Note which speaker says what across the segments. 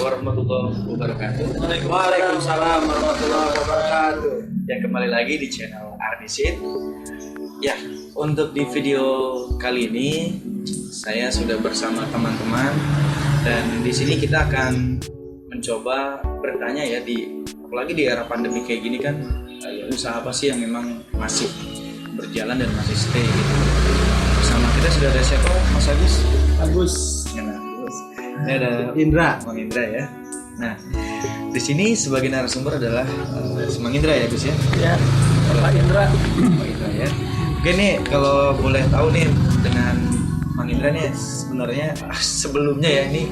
Speaker 1: warahmatullahi wabarakatuh.
Speaker 2: Waalaikumsalam warahmatullahi wabarakatuh.
Speaker 1: Ya, kembali lagi di channel Ardisit. Ya, untuk di video kali ini saya sudah bersama teman-teman dan di sini kita akan mencoba bertanya ya, apalagi di era pandemi kayak gini kan, usaha apa sih yang memang masih berjalan dan masih stay gitu. Bersama kita sudah ada siapa, Mas Agus?
Speaker 2: Agus.
Speaker 1: Ini ada
Speaker 2: Indra.
Speaker 1: Mang Indra ya. Nah, di sini sebagai narasumber adalah Mang Indra ya, Gus ya.
Speaker 2: Ya, Pak Indra.
Speaker 1: Mang Indra ya. Oke nih, kalau boleh tahu nih dengan Mang Indra nih sebenarnya sebelumnya ya ini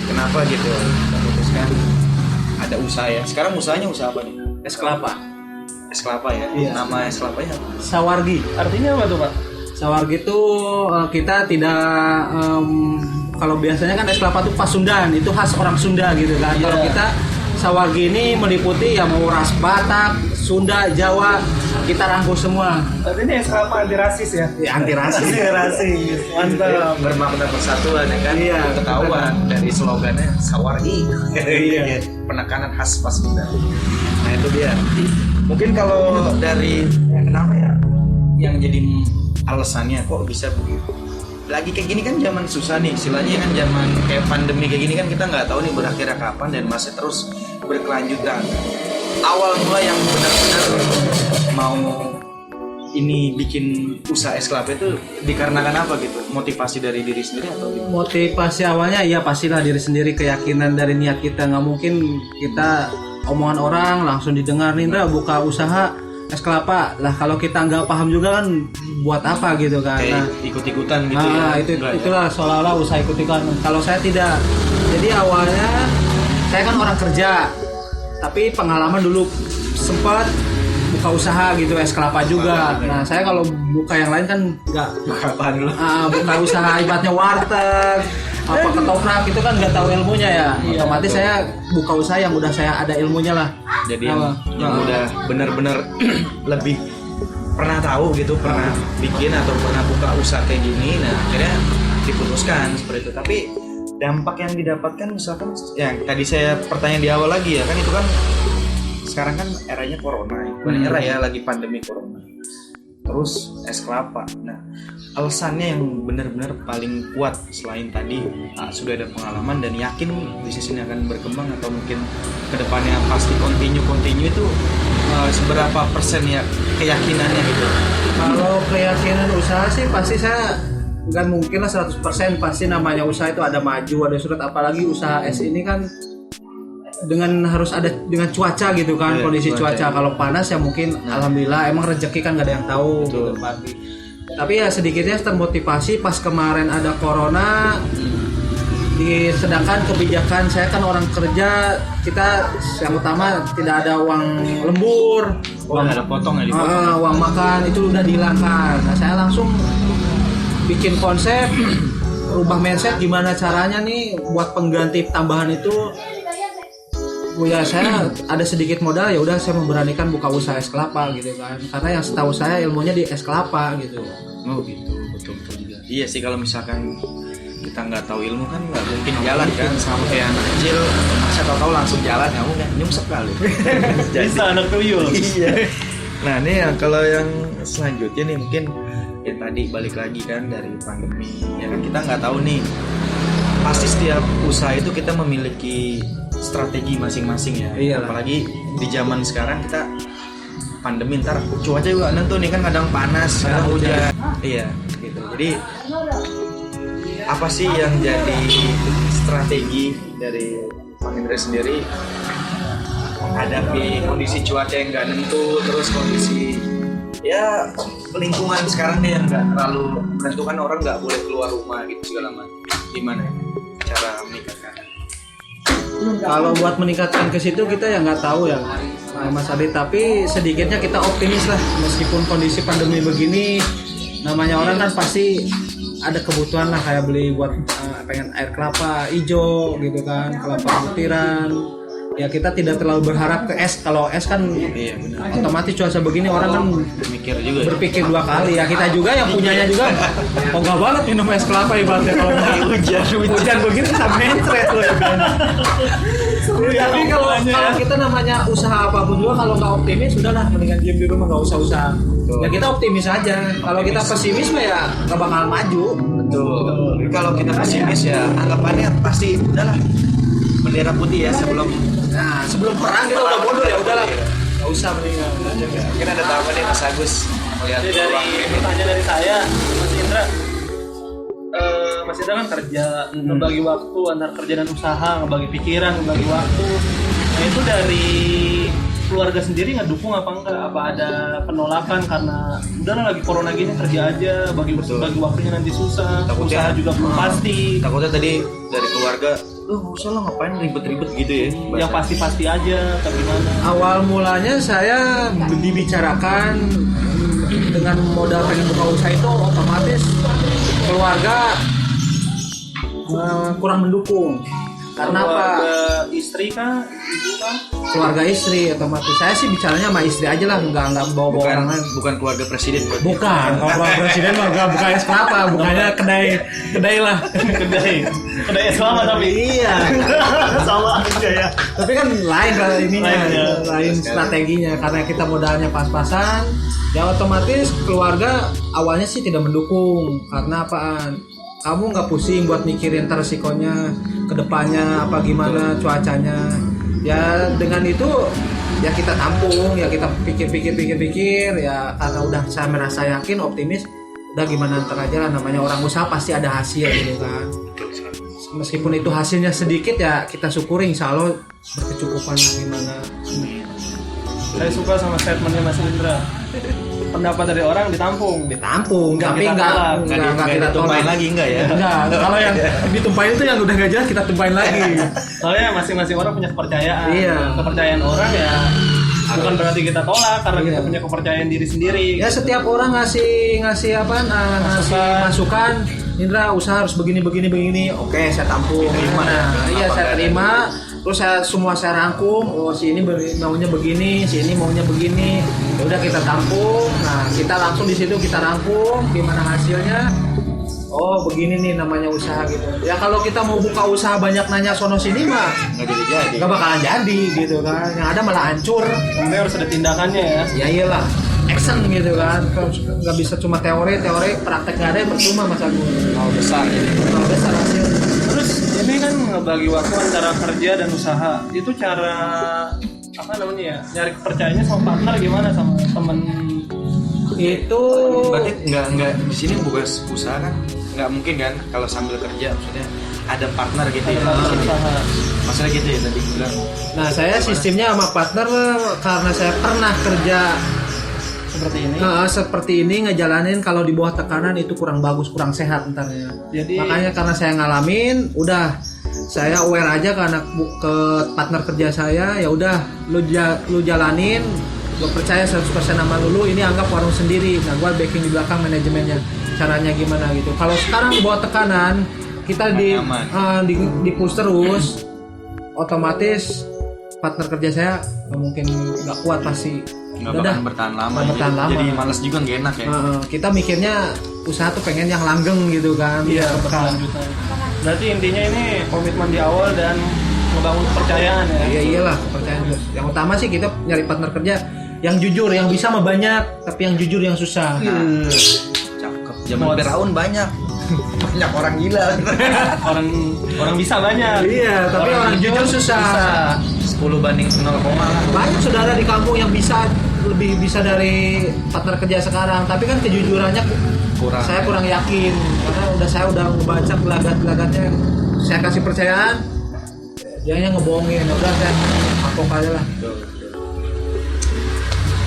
Speaker 1: kenapa gitu memutuskan ada usaha ya. Sekarang usahanya usaha apa nih?
Speaker 2: Es kelapa.
Speaker 1: Es kelapa ya.
Speaker 2: Iya.
Speaker 1: Nama es kelapanya apa?
Speaker 2: Sawargi. Artinya apa tuh, Pak? Sawargi itu kita tidak kalau biasanya kan es kelapa itu Pasundan, itu khas orang Sunda gitu kan.
Speaker 3: Yeah.
Speaker 2: Kalau kita Sawargi ini meliputi ya mau ras Batak, Sunda, Jawa, kita rangkul semua.
Speaker 3: Tapi ini es kelapa anti rasis ya?
Speaker 2: Ya, anti rasis.
Speaker 3: Rasis. Mantap.
Speaker 1: Bermakna persatuan ya kan.
Speaker 2: Iya.
Speaker 1: Ketahuan dari slogannya Sawargi.
Speaker 2: Iya.
Speaker 1: Penekanan khas Pasundan. Nah itu dia. Mungkin kalau dari kenapa ya yang jadi alasannya kok bisa lagi kayak gini kan zaman susah nih istilahnya kan, zaman kayak pandemi kayak gini kan kita nggak tahu nih berakhirnya kapan dan masih terus berkelanjutan. Awal mula yang benar-benar mau ini bikin usaha es kelapa itu dikarenakan apa gitu? Motivasi dari diri sendiri atau gimana?
Speaker 2: Motivasi awalnya ya pastilah diri sendiri, keyakinan dari niat kita. Nggak mungkin kita omongan orang langsung didengar, Indra buka usaha es kelapa lah, kalau kita nggak paham juga kan buat apa gitu kan.
Speaker 1: Kayak ikut-ikutan gitu ya.
Speaker 2: Itulah seolah-olah usaha ikut-ikutan. Kalau saya tidak. Jadi awalnya saya kan orang kerja, tapi pengalaman dulu sempat buka usaha gitu es kelapa juga. Nah saya kalau buka yang lain kan nggak
Speaker 1: Apaan dulu?
Speaker 2: buka usaha ibaratnya warteg apa ketoprak itu kan nggak tahu ilmunya ya. Otomatis saya buka usaha yang udah saya ada ilmunya lah.
Speaker 1: Jadi yang udah benar-benar lebih pernah tahu gitu, pernah bikin atau pernah buka usaha kayak gini. Nah akhirnya diputuskan seperti itu. Tapi dampak yang didapatkan misalkan yang tadi saya pertanyaan di awal lagi ya kan, itu kan sekarang kan eranya corona ya. Bukan era ya, lagi pandemi corona. Terus es kelapa. Nah, alasannya yang benar-benar paling kuat selain tadi sudah ada pengalaman dan yakin bisnis ini akan berkembang atau mungkin kedepannya pasti continue itu seberapa persen ya keyakinannya gitu?
Speaker 2: Kalau keyakinan usaha sih pasti saya nggak mungkin lah 100%, pasti namanya usaha itu ada maju, ada surut, apalagi usaha es ini kan dengan harus ada dengan cuaca gitu kan, kondisi cuaca. Kalau panas ya mungkin alhamdulillah emang rezeki kan nggak ada yang tahu gitu, pasti. Tapi ya sedikitnya termotivasi pas kemarin ada corona. Sedangkan kebijakan saya kan orang kerja, kita yang utama tidak ada uang lembur,
Speaker 1: uang ada potong ya,
Speaker 2: uang makan itu udah dihilangkan. Nah saya langsung bikin konsep, rubah mindset gimana caranya nih buat pengganti tambahan itu. Ya saya ada sedikit modal, ya udah saya memberanikan buka usaha es kelapa gitu kan, karena yang setahu saya ilmunya di es kelapa gitu.
Speaker 1: Oh gitu, betul juga. Iya sih, kalau misalkan kita nggak tahu ilmu kan nggak mungkin jalan kan, sama kayak anak kecil masa tahu langsung jalan, kamu kan nyungsep kali.
Speaker 3: Bisa anak tuyul.
Speaker 1: Iya. Nah ini yang kalau yang selanjutnya nih mungkin ya tadi balik lagi kan dari pandemi ya kan, kita nggak tahu nih, pasti setiap usaha itu kita memiliki strategi masing-masing ya.
Speaker 2: Iyalah.
Speaker 1: Apalagi di zaman sekarang kita pandemi, ntar cuaca juga nentu nih kan, kadang panas, kadang hujan. Iya gitu. Jadi apa sih yang jadi strategi dari Mang Indra sendiri menghadapi kondisi cuaca yang nggak nentu, terus kondisi ya lingkungan sekarang nih yang nggak terlalu menentukan, orang nggak boleh keluar rumah gitu segala macam. Gimana cara meningkatkan?
Speaker 2: Kalau buat meningkatkan ke situ kita ya nggak tahu ya Mas Adi, tapi sedikitnya kita optimis lah, meskipun kondisi pandemi begini, namanya orang kan pasti ada kebutuhan lah, kayak beli buat pengen air kelapa hijau gitu kan, kelapa butiran, ya kita tidak terlalu berharap ke es. Kalau es kan
Speaker 1: Iya benar.
Speaker 2: otomatis cuaca begini orang kan
Speaker 1: Mikir juga. Ya.
Speaker 2: berpikir 2 kali ya. Kita juga yang punyanya juga ogah banget minum es kelapa ibaratnya kalau hujan begini sampai mencret loh ibaratnya. Tapi kalau kita namanya usaha apapun juga kalau nggak optimis sudahlah mendingan diam di rumah, nggak usah usaha. Ya kita optimis aja. Kalau kita pesimis mah ya nggak bakal maju.
Speaker 1: Betul. Kalau kita pesimis ya anggapannya pasti udahlah bendera putih ya sebelum
Speaker 2: Perang kita udah bodoh ya udahlah. Nggak usah mendingan.
Speaker 1: mungkin ada tamu nih Mas Agus melihat
Speaker 3: Jadi dari
Speaker 1: peluang.
Speaker 3: pertanyaan dari saya, Mas Indra, Mas Indra kan kerja, ngebagi waktu antara kerja dan usaha, ngebagi pikiran, ngebagi waktu. Nah itu dari keluarga sendiri ngedukung apa enggak? Apa ada penolakan karena udahlah lagi corona gini kerja aja, bagi waktunya nanti susah, usaha juga belum pasti.
Speaker 1: Takutnya tadi dari keluarga nggak usah lah ngapain ribet-ribet gitu ya.
Speaker 3: Yang pasti-pasti aja, atau gimana?
Speaker 2: Awal mulanya saya dibicarakan dengan modal pengen buka usaha itu otomatis keluarga kurang mendukung. Karena apa?
Speaker 3: Keluarga istri kah? Ibu kah?
Speaker 2: Keluarga istri otomatis. Saya sih bicaranya sama istri aja lah, nggak bawa orang lain.
Speaker 1: Bukan keluarga presiden berarti.
Speaker 2: Bukan, kalau keluarga presiden mah nggak buka es kelapa, bukannya kedai lah.
Speaker 3: Kedai es lama tapi.
Speaker 2: Iya.
Speaker 3: Sama aja ya.
Speaker 2: Tapi kan lain kalau ininya,
Speaker 3: Lain, ya.
Speaker 2: lain strateginya karena kita modalnya pas-pasan. Ya otomatis keluarga awalnya sih tidak mendukung karena apaan? Kamu nggak pusing buat mikirin ntar resikonya kedepannya apa gimana cuacanya. Ya dengan itu ya kita tampung, ya kita pikir ya karena udah saya merasa yakin optimis. Udah gimana ntar aja lah, namanya orang usaha pasti ada hasil gitu kan. Meskipun itu hasilnya sedikit ya kita syukuri, insya Allah berkecukupan gimana.
Speaker 3: Saya suka sama statementnya Mas Indra. Pendapat dari orang ditampung.
Speaker 2: Tapi
Speaker 3: kita
Speaker 2: enggak
Speaker 3: tolak.
Speaker 2: kita
Speaker 1: tumpahin
Speaker 2: tolak
Speaker 1: lagi enggak ya?
Speaker 2: Enggak, kalau yang ditumpahin itu yang udah gak jelas kita tumpahin lagi.
Speaker 3: Soalnya masing-masing orang punya kepercayaan.
Speaker 2: Iya.
Speaker 3: Kepercayaan orang ya bukan berarti kita tolak karena kita
Speaker 2: Iya.
Speaker 3: punya kepercayaan diri sendiri.
Speaker 2: Ya setiap orang ngasih apa? Ngasih masukan. Indra usaha harus begini. Oke, saya tampung. Iya, saya terima. Terus saya rangkum. Oh, si ini maunya begini, si ini maunya begini. Ya udah kita tampung. Nah, kita langsung di situ kita rangkum gimana hasilnya. Oh, begini nih namanya usaha gitu. Ya kalau kita mau buka usaha banyak nanya sono sini mah
Speaker 1: Nggak jadi.
Speaker 2: nggak bakalan jadi gitu kan. Yang ada malah hancur.
Speaker 3: Nanti harus ada tindakannya ya.
Speaker 2: Ya iyalah, action gitu kan. Nggak bisa cuma teori praktek nggak ada yang percuma Mas Agung.
Speaker 1: Mau besar ya.
Speaker 2: Kalau besar hasil.
Speaker 3: Terus ini kan ngebagi waktu antara kerja dan usaha. Itu cara apa namanya ya? Nyari kepercayaannya sama partner gimana, sama temen?
Speaker 2: Itu
Speaker 1: Berarti nggak di sini buka usaha kan? Nggak mungkin kan kalau sambil kerja maksudnya ada partner gitu ya.
Speaker 3: Usaha.
Speaker 1: Masalah gitu ya tadi bilang.
Speaker 2: nah saya sistemnya sama partner karena saya pernah kerja seperti ini ngejalanin kalau di bawah tekanan itu kurang bagus, kurang sehat entarnya.
Speaker 3: Jadi
Speaker 2: Makanya karena saya ngalamin, udah saya aware aja karena ke partner kerja saya, ya udah lu jalanin, gue percaya 100% sama lu, ini anggap warung sendiri. Nah, gue backing di belakang manajemennya, caranya gimana gitu. Kalau sekarang di bawah tekanan, kita di push terus, otomatis partner kerja saya mungkin nggak kuat pasti.
Speaker 1: Nggak
Speaker 2: Udah,
Speaker 1: bakalan bertahan lama.
Speaker 2: nggak bertahan lama.
Speaker 1: Jadi males juga nggak enak ya.
Speaker 2: kita mikirnya usaha tuh pengen yang langgeng gitu kan.
Speaker 3: iya
Speaker 2: Biar
Speaker 3: berkelanjutan. Berarti intinya ini komitmen di awal dan ngebangun kepercayaan ya.
Speaker 2: Iya iyalah kepercayaan terus. Yang utama sih kita nyari partner kerja yang jujur, yang bisa mah banyak, tapi yang jujur yang susah.
Speaker 1: Cakep. Zaman Firaun banyak. Banyak orang gila.
Speaker 3: orang bisa banyak.
Speaker 2: Iya, tapi orang jujur susah.
Speaker 1: 10 banding 0, lah.
Speaker 2: Banyak saudara di kampung yang lebih bisa dari partner kerja sekarang, tapi kan kejujurannya
Speaker 1: Kurang.
Speaker 2: saya kurang yakin karena saya udah ngebaca gelagat-gelagatnya. Saya kasih percayaan, dia ngebohongin. Udah saya kapok aja lah.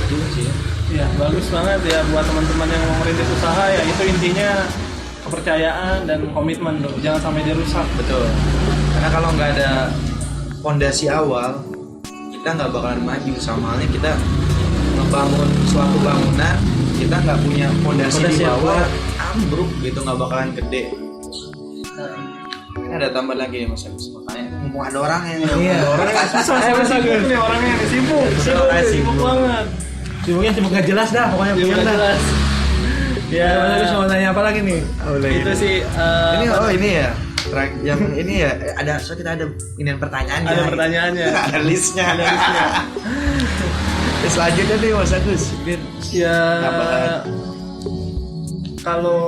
Speaker 1: Juga sih ya.
Speaker 3: Ya bagus banget ya buat teman-teman yang mau merintis usaha ya, itu intinya kepercayaan dan komitmen tuh, jangan sampai dia rusak.
Speaker 1: Betul. Karena kalau nggak ada fondasi awal, kita nggak bakalan maju. Sama halnya kita ngebangun suatu bangunan, kita nggak punya fondasi di
Speaker 2: Fondasi yang
Speaker 1: bawah,
Speaker 2: kuat.
Speaker 1: ambruk gitu, nggak bakalan gede. ada tambahan lagi nih Mas Agus. Makanya mumpung ada orangnya nih.
Speaker 2: Iya.
Speaker 1: Orangnya
Speaker 3: Susah nih orangnya nih, sibuk banget.
Speaker 2: Sibuknya sibuk nggak jelas dah pokoknya
Speaker 3: Dia
Speaker 2: punya
Speaker 3: udah
Speaker 2: dah.
Speaker 3: jelas. Ya,
Speaker 2: Terus mau nanya apa lagi nih?
Speaker 3: itu sih
Speaker 1: ini ya. Yang ini ya ada kita ada pertanyaannya.
Speaker 3: ada pertanyaannya.
Speaker 1: Ada listnya. Selanjutnya nih Mas Agus.
Speaker 3: Ya,
Speaker 1: Tambahan.
Speaker 3: kalau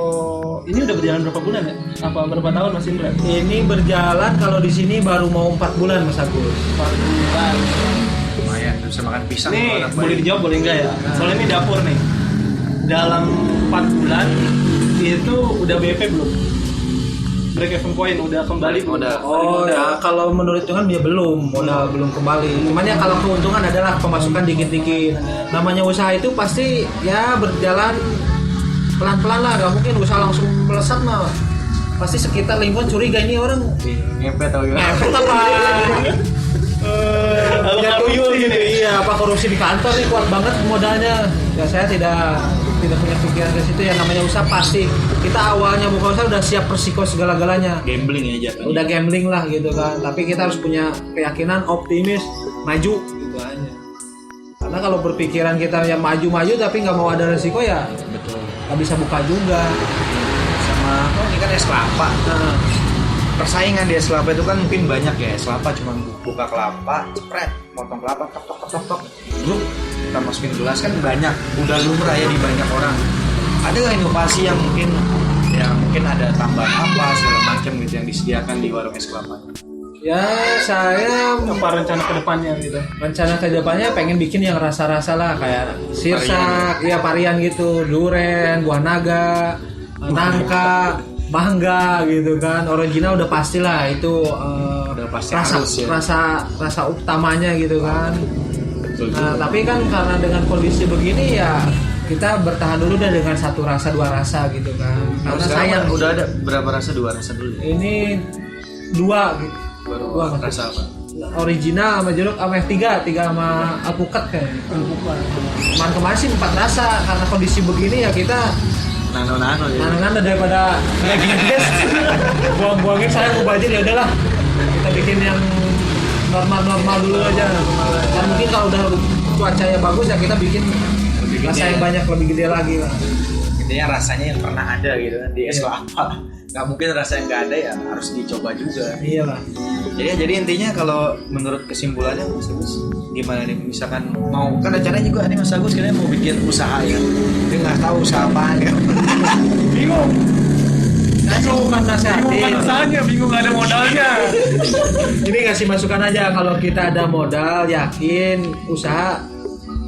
Speaker 3: ini udah berjalan berapa bulan ya? Apa berapa tahun Mas Indra?
Speaker 2: Ini berjalan kalau di sini baru mau 4 bulan Mas Agus.
Speaker 3: 4 bulan.
Speaker 1: Lumayan bisa makan pisang.
Speaker 3: Ini
Speaker 1: kalau anak
Speaker 3: boleh
Speaker 1: bayi.
Speaker 3: dijawab boleh enggak ya? Soalnya ini dapur nih. Dalam 4 bulan itu udah BP belum? Break even point udah kembali belum?
Speaker 1: Udah.
Speaker 2: Oh ya, kalau menurut hitungan dia belum, modal belum kembali. Cuman ya kalau keuntungan adalah pemasukan dikit-dikit. Namanya usaha itu pasti ya berjalan pelan-pelan lah, gak mungkin usaha langsung melesat mah. Pasti sekitar lingkungan curiga ini orang
Speaker 1: Ngepet atau gimana?
Speaker 2: ngepet apa?
Speaker 3: Kalau
Speaker 2: Ya,
Speaker 3: tuyul
Speaker 2: korupsi
Speaker 3: gitu.
Speaker 2: iya, apa korupsi di kantor nih kuat banget modalnya. Ya saya tidak punya pikiran ke situ. Ya namanya usaha pasti kita awalnya buka usaha udah siap resiko segala-galanya.
Speaker 1: Gambling aja kan.
Speaker 2: Udah gambling lah gitu kan, tapi kita harus punya keyakinan, optimis, maju gitu aja. Karena kalau berpikiran kita ya maju-maju tapi nggak mau ada resiko ya
Speaker 1: Betul.
Speaker 2: nggak bisa buka juga.
Speaker 1: Sama ini kan es kelapa.
Speaker 2: Nah,
Speaker 1: Persaingan di es kelapa itu kan mungkin banyak ya. Es kelapa cuma buka kelapa, cepret, potong kelapa, tok, grup kita masukin gelas kan banyak. Udah lumrah ya di banyak orang. Ada nggak inovasi yang mungkin ada tambahan apa segala macam gitu yang disediakan di warung es kelapa?
Speaker 2: ya saya
Speaker 3: Apa rencana kedepannya gitu?
Speaker 2: rencana ke depannya pengen bikin yang rasa-rasa lah kayak sirsak, ya varian gitu, duren, buah naga, nangka, mangga gitu kan. Original udah pastilah itu
Speaker 1: pasti
Speaker 2: rasa
Speaker 1: harus ya.
Speaker 2: rasa utamanya gitu kan.
Speaker 1: Betul.
Speaker 2: Nah, tapi kan karena dengan kondisi begini ya kita bertahan dulu dah dengan satu rasa dua rasa gitu kan. Karena sayang
Speaker 1: udah ada berapa rasa? 2 rasa dulu.
Speaker 2: ini dua gitu.
Speaker 1: Baru
Speaker 2: Dua
Speaker 1: rasa apa?
Speaker 2: Original sama jeruk sama tiga sama alpukat kayaknya. Kemarin sih 4 rasa karena kondisi begini ya kita
Speaker 1: Nano ya.
Speaker 2: nangan daripada guys buang-buangin saya mau budget ya udahlah kita bikin yang normal dulu aja. Dan mungkin kalau udah cuacanya bagus ya kita bikin
Speaker 1: Lebih
Speaker 2: rasa
Speaker 1: gede
Speaker 2: yang
Speaker 1: ya.
Speaker 2: banyak lebih gede lagi lah.
Speaker 1: Intinya rasanya yang pernah ada gitu kan di es kelapa. Nggak mungkin rasa yang nggak ada ya harus dicoba juga.
Speaker 2: Iya lah.
Speaker 1: Jadi intinya kalau menurut kesimpulannya Mas Agus gimana nih, misalkan mau kan rencananya juga nih Mas Agus kayaknya mau bikin usaha ya, dia nggak tahu usaha apaan ya.
Speaker 3: Bingung.
Speaker 2: Kasih bukan nasehatin.
Speaker 3: Usahanya bingung nggak ada modalnya.
Speaker 2: Ini kasih masukan aja kalau kita ada modal yakin usaha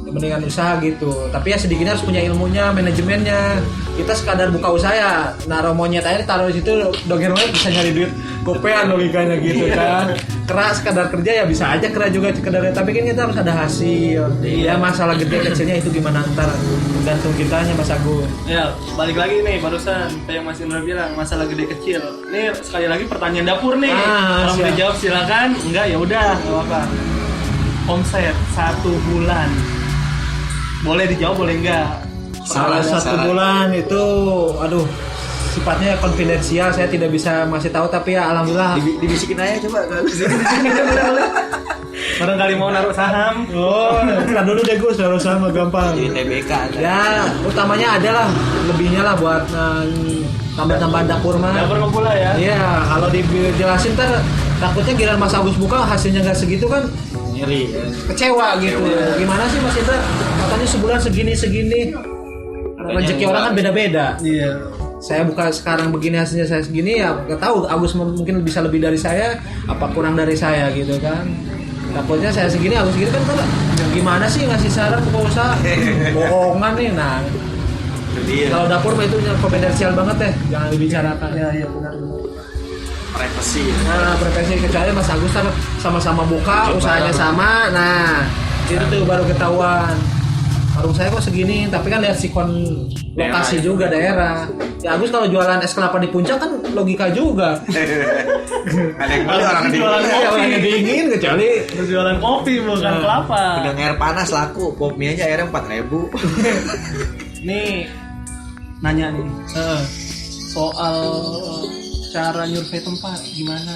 Speaker 2: mendingan usaha gitu. Tapi ya sedikitnya harus punya ilmunya, manajemennya. Kita sekadar buka usaha ya naruh monyet aja taruh di situ doger-doger bisa nyari duit gopean logikanya gitu kan. Keras sekadar kerja ya bisa aja kera juga sekedarnya, tapi kan kita harus ada hasil. Ya masalah gede kecilnya itu gimana ntar tergantung kitanya Mas Agung.
Speaker 3: Ya, balik lagi nih barusan kayak Mas Indra bilang masalah gede kecil. Nih sekali lagi pertanyaan dapur nih. Kalau mau
Speaker 2: siap.
Speaker 3: dijawab silakan. Enggak ya udah, enggak apa-apa. Omset 1 bulan. Boleh dijawab boleh enggak?
Speaker 2: Salah satu bulan itu aduh sifatnya konfidensial, saya tidak bisa masih tahu, tapi ya alhamdulillah.
Speaker 1: Dibisikin aja coba kalau
Speaker 3: Barangkali mau naruh saham.
Speaker 2: Oh, kan dulu deh Gus, harus sama gampang.
Speaker 1: jadi TBK kan.
Speaker 2: Ya, utamanya ada lah, lebihnya lah buat tambah-tambahan dapur mah.
Speaker 3: Dapur ngebula ya.
Speaker 2: Iya, kalau dijelasin ntar takutnya giliran Mas Agus buka hasilnya nggak segitu kan
Speaker 1: Nyeri.
Speaker 2: kecewa gitu. Gimana sih Mas Indra? Katanya sebulan segini. Rezeki orang kan beda-beda.
Speaker 3: Iya.
Speaker 2: Saya buka sekarang begini hasilnya saya segini ya nggak tahu Agus mungkin bisa lebih dari saya apa kurang dari saya gitu kan. Takutnya saya segini Agus segini kan gimana sih ngasih saran buka usaha bohongan nih. Nah
Speaker 1: Jadi
Speaker 2: kalau dapur mah itu konfidensial banget deh, jangan dibicarakan.
Speaker 3: Iya benar.
Speaker 1: privasi.
Speaker 2: Nah preferensi kecuali Mas Agus kan sama-sama buka
Speaker 1: Coba
Speaker 2: usahanya
Speaker 1: lah.
Speaker 2: sama. Nah itu tuh baru ketahuan warung saya kok segini, tapi kan lihat sikon lokasi
Speaker 1: Daerah,
Speaker 2: juga daerah. Ya Agus kalau jualan es kelapa di puncak kan logika juga.
Speaker 1: Ada yang beli orang
Speaker 3: Jualan
Speaker 1: dingin.
Speaker 2: Iya, orangnya dingin kecuali
Speaker 3: Berjualan kopi bukan
Speaker 2: Nah.
Speaker 3: kelapa.
Speaker 1: Dengan air panas laku, pop mie aja airnya 4.000.
Speaker 3: Nih nanya nih soal cara nyurvei tempat gimana?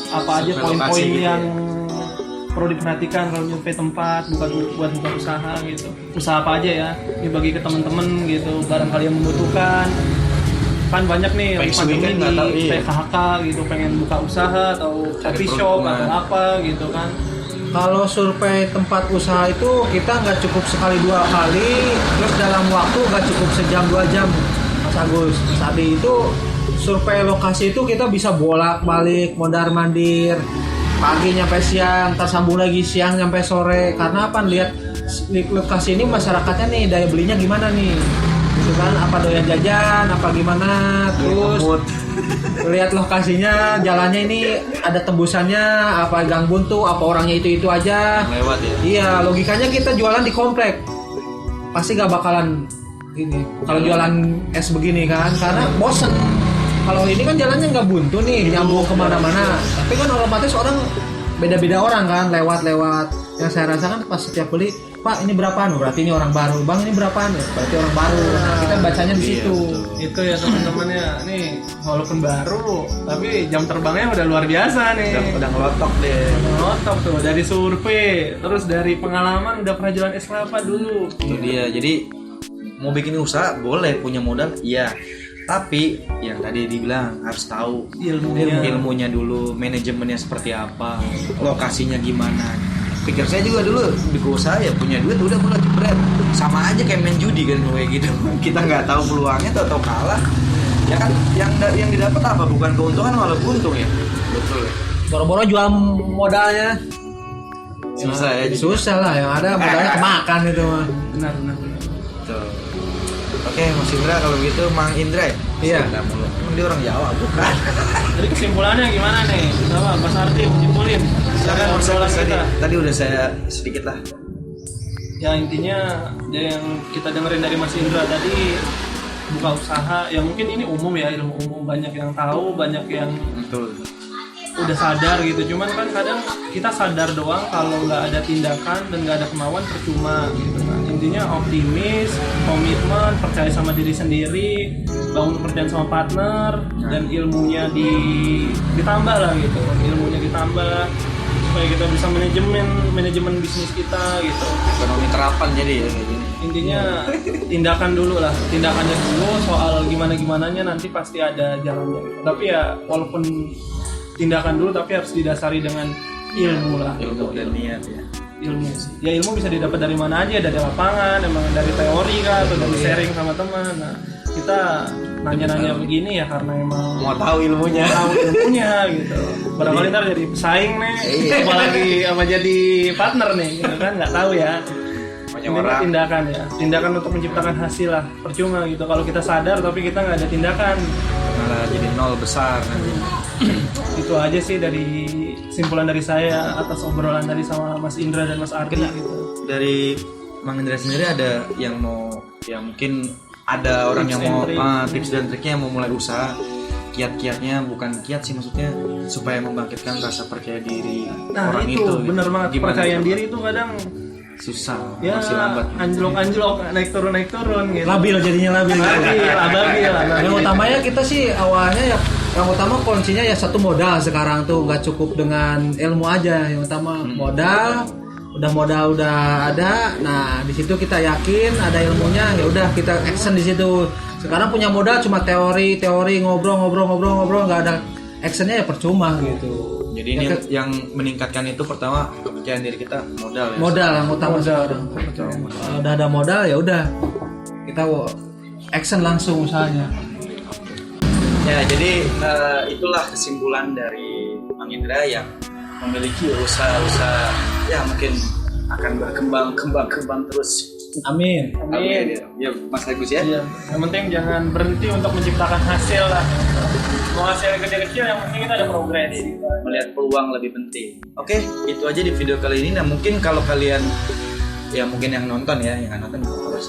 Speaker 3: Apa aja
Speaker 1: Survei
Speaker 3: poin-poin
Speaker 1: lokasi gitu
Speaker 3: yang
Speaker 1: ya.
Speaker 3: perlu diperhatikan kalau nyurvei tempat buat buka usaha gitu. Usaha apa aja ya? Ini bagi ke teman-teman gitu, barangkali yang membutuhkan. Kan banyak nih yang
Speaker 1: Pengen
Speaker 3: pandemi
Speaker 1: nggak tahu,
Speaker 3: di
Speaker 1: iya.
Speaker 3: PHK gitu, pengen buka usaha atau
Speaker 1: Cari
Speaker 3: coffee shop
Speaker 1: peruntungan.
Speaker 3: atau apa gitu kan.
Speaker 2: Kalau survei tempat usaha itu kita nggak cukup sekali 2 kali, terus dalam waktu nggak cukup sejam 2 jam, Mas Agus. Mas Adi itu survei lokasi itu kita bisa bolak-balik, mondar-mandir, pagi nyampe siang, ntar sambung lagi siang nyampe sore. Karena apa? Lihat lokasi ini masyarakatnya nih daya belinya gimana nih, gitu kan? Apa doyan jajan, apa gimana? Terus lihat lokasinya, jalannya ini ada tembusannya, apa gang buntu, apa orangnya itu aja.
Speaker 1: Lewat ya.
Speaker 2: Iya, logikanya kita jualan di komplek pasti gak bakalan ini. Kalau jualan es begini kan, karena bosen. Kalau ini kan jalannya nggak buntu nih, nyambung kemana-mana. Tapi kan otomatis orang beda-beda orang kan, lewat-lewat. Yang saya rasakan pas setiap beli, Pak ini berapaan? Berarti ini orang baru. Bang ini berapaan? Berarti orang baru. Nah, kita bacanya di situ.
Speaker 3: Itu ya teman-teman ya, nih walaupun baru tapi jam terbangnya udah luar biasa nih.
Speaker 1: Udah ngelotok deh.
Speaker 3: Ngelotok tuh dari survei, terus dari pengalaman udah pernah jualan es kelapa dulu.
Speaker 1: Itu dia. Jadi mau bikin usaha boleh, punya modal iya. Tapi yang tadi dibilang harus tahu ilmunya dulu, manajemennya seperti apa, lokasinya gimana. Pikir saya juga dulu di usaha ya punya duit udah mulai jebret. Sama aja kayak main judi kan kayak gitu. Kita nggak tahu peluangnya atau kalah. Ya kan yang didapat apa? Bukan keuntungan malah buntung ya. Betul.
Speaker 2: Boro-boro jual modalnya.
Speaker 1: Susah ya.
Speaker 2: Susah lah, yang ada modalnya kemakan itu mah.
Speaker 3: Benar.
Speaker 1: Tuh. Oke, Mas Indra kalau gitu Mang Indra ya?
Speaker 2: Iya.
Speaker 1: Sudah mulu. Emang dia orang Jawa bukan?
Speaker 3: Jadi kesimpulannya gimana nih? Sama Mas Arti simpulin. Silakan obrolan kita.
Speaker 1: Tadi udah saya sedikit lah.
Speaker 3: Ya intinya yang kita dengerin dari Mas Indra tadi, buka usaha ya mungkin ini umum ya, ilmu umum, banyak yang tahu, banyak yang
Speaker 1: Betul.
Speaker 3: udah sadar gitu. Cuman kan kadang kita sadar doang, kalau nggak ada tindakan dan nggak ada kemauan percuma gitu kan. Intinya optimis, komitmen, percaya sama diri sendiri, bangun kepercayaan sama partner, dan ilmunya ditambah lah gitu. Ilmunya ditambah supaya kita bisa manajemen bisnis kita gitu.
Speaker 1: Ekonomi terapan jadi ya kayak gini.
Speaker 3: Intinya tindakan dulu lah, tindakannya dulu, soal gimananya nanti pasti ada jalannya gitu. Tapi ya walaupun tindakan dulu tapi harus didasari dengan ilmu lah.
Speaker 1: Ilmu dan niat ya.
Speaker 3: Ilmu sih. Ya ilmu bisa didapat dari mana aja, dari lapangan, emang dari teori kah, atau dari sharing sama teman. Nah, kita nanya-nanya begini ya karena emang
Speaker 1: Mau tahu ilmunya.
Speaker 3: tahu ilmunya gitu. Barangkali ntar jadi pesaing nih, apalagi sama jadi partner nih, gitu kan nggak tahu ya.
Speaker 1: Banyak
Speaker 3: Ini
Speaker 1: orang.
Speaker 3: tindakan ya, tindakan untuk menciptakan hasil lah. Percuma gitu kalau kita sadar tapi kita nggak ada tindakan.
Speaker 1: Malah jadi nol besar nanti.
Speaker 3: Itu aja sih dari simpulan dari saya atas obrolan tadi sama Mas Indra dan Mas Ardi gitu.
Speaker 1: Dari Mang Indra sendiri ada yang mau, ya mungkin ada orang
Speaker 3: Tips
Speaker 1: yang
Speaker 3: and
Speaker 1: mau
Speaker 3: trick.
Speaker 1: tips dan triknya yang mau mulai usaha, kiat-kiatnya bukan kiat sih maksudnya supaya membangkitkan rasa percaya diri
Speaker 3: Nah
Speaker 1: orang
Speaker 3: itu
Speaker 1: gitu.
Speaker 3: bener banget,
Speaker 1: Gimana
Speaker 3: kepercayaan
Speaker 1: coba?
Speaker 3: diri itu kadang
Speaker 1: Susah,
Speaker 3: ya
Speaker 1: masih lambat.
Speaker 3: anjlok naik turun gitu.
Speaker 2: Labil jadinya labil.
Speaker 3: Labil.
Speaker 2: Yang utamanya kita sih awalnya ya, yang utama kuncinya ya satu modal. Sekarang tuh nggak cukup dengan ilmu aja, yang utama modal. Modal udah ada, nah di situ kita yakin ada ilmunya, ya udah kita action di situ. Sekarang punya modal cuma teori ngobrol nggak ada actionnya ya percuma gitu.
Speaker 1: Jadi ini yang meningkatkan itu pertama kepercayaan diri kita, modal ya.
Speaker 2: Modal yang utama sekarang. Kalau udah ada modal ya udah kita action langsung usahanya.
Speaker 1: Ya, jadi itulah kesimpulan dari Mang Indra yang memiliki usaha-usaha ya mungkin akan berkembang terus.
Speaker 2: Amin.
Speaker 3: Amin.
Speaker 1: Ya, Mas Agus ya.
Speaker 3: Iya. Yang penting jangan berhenti untuk menciptakan hasil lah. Mau hasil yang kecil-kecil, yang penting kita ada progres.
Speaker 1: Melihat peluang lebih penting. Oke, itu aja di video kali ini. Nah, mungkin kalau kalian ya mungkin yang nonton ya, yang nggak nonton terus.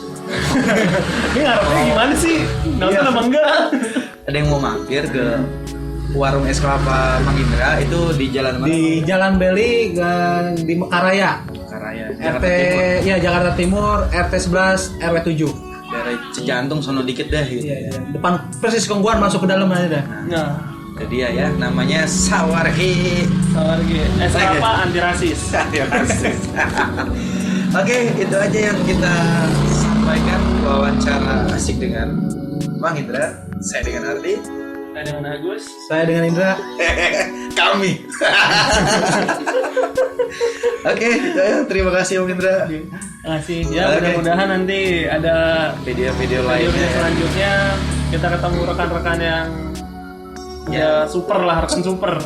Speaker 3: Ini ngarepnya gimana sih? Nonton apa enggak?
Speaker 1: Ada yang mau mampir ke warung es kelapa Mang Indra itu di jalan mana?
Speaker 2: Di Jalan Beli di Mekaraya.
Speaker 1: Karaya,
Speaker 2: RT ya Jakarta Timur, RT 11 RW 7.
Speaker 1: Daerah Cijantung sono dikit dah gitu.
Speaker 2: Iya, depan persis Kongguan masuk ke dalam aja dah.
Speaker 3: Nah,
Speaker 1: Itu dia ya, namanya Sawargi.
Speaker 3: Sawargi. Apa anti rasis.
Speaker 1: Oke, itu aja yang kita sampaikan wawancara asik dengan Bang Indra. Saya dengan Ardi.
Speaker 3: Saya dengan Agus.
Speaker 2: Saya dengan Indra.
Speaker 1: Kami. Oke, itu ya. Terima kasih Bang Indra.
Speaker 3: Kasih ya, mudah-mudahan nanti ada
Speaker 1: Video-video
Speaker 3: video
Speaker 1: lainnya.
Speaker 3: selanjutnya kita ketemu rekan-rekan yang ya super lah, rekan super.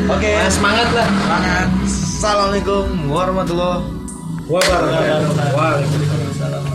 Speaker 1: Oke,
Speaker 2: Semangat lah.
Speaker 1: semangat. Assalamualaikum warahmatullahi
Speaker 2: Wabarakatuh.
Speaker 3: Waalaikumsalam.